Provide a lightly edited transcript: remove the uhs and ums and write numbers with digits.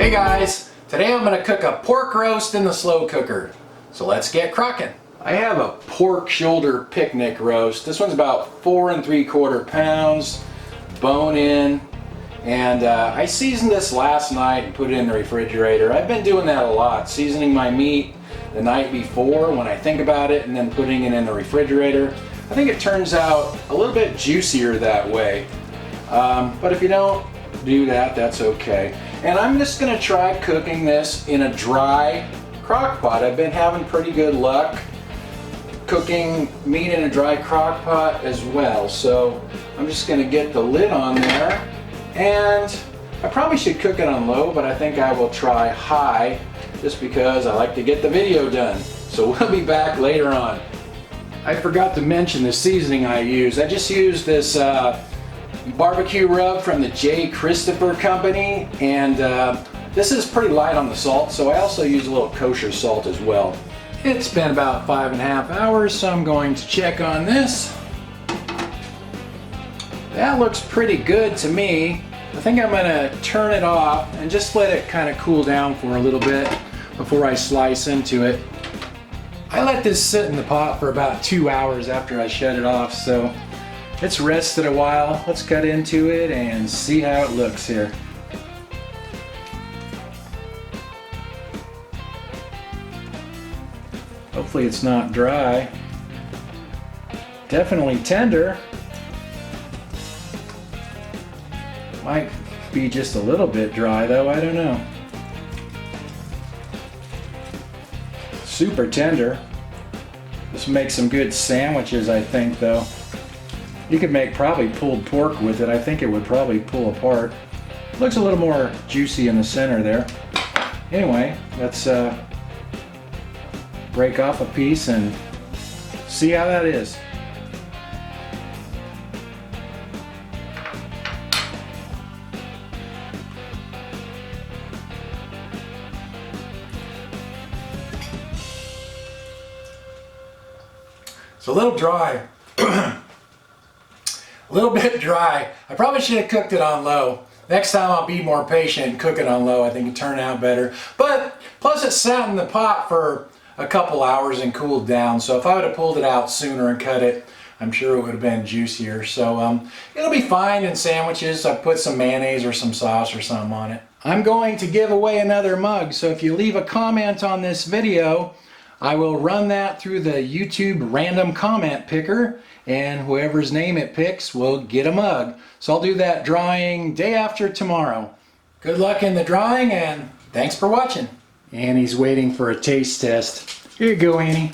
Hey guys, today I'm going to cook a pork roast in the slow cooker. So let's get crocking. I have a pork shoulder picnic roast. This one's about 4 3/4 pounds, bone in, and I seasoned this last night and put it in the refrigerator. I've been doing that a lot, seasoning my meat the night before when I think about it and then putting it in the refrigerator. I think it turns out a little bit juicier that way. But if you don't do that, that's okay. And I'm just going to try cooking this in a dry crock pot. I've been having pretty good luck cooking meat in a dry crock pot as well. So I'm just going to get the lid on there, and I probably should cook it on low, but I think I will try high just because I like to get the video done. So we'll be back later on. I forgot to mention the seasoning I use. I just used this barbecue rub from the J. Christopher Company, and this is pretty light on the salt, so I also use a little kosher salt as well. It's been about 5.5 hours, so I'm going to check on this. That looks pretty good to me. I think I'm going to turn it off and just let it kind of cool down for a little bit before I slice into it. I let this sit in the pot for about 2 hours after I shut it off, so it's rested a while. Let's cut into it and see how it looks here. Hopefully it's not dry. Definitely tender. Might be just a little bit dry though, I don't know. Super tender. This makes some good sandwiches, I think, though. You could make probably pulled pork with it. I think it would probably pull apart. Looks a little more juicy in the center there. Anyway, let's break off a piece and see how that is. It's a little dry. A little bit dry. I probably should have cooked it on low. Next time I'll be more patient and cook it on low. I think it'll turn out better. But plus it sat in the pot for a couple hours and cooled down. So if I would have pulled it out sooner and cut it, I'm sure it would have been juicier. So it'll be fine in sandwiches. I put some mayonnaise or some sauce or something on it. I'm going to give away another mug. So if you leave a comment on this video, I will run that through the YouTube random comment picker, and whoever's name it picks will get a mug. So I'll do that drawing day after tomorrow. Good luck in the drawing, and thanks for watching. Annie's waiting for a taste test. Here you go, Annie.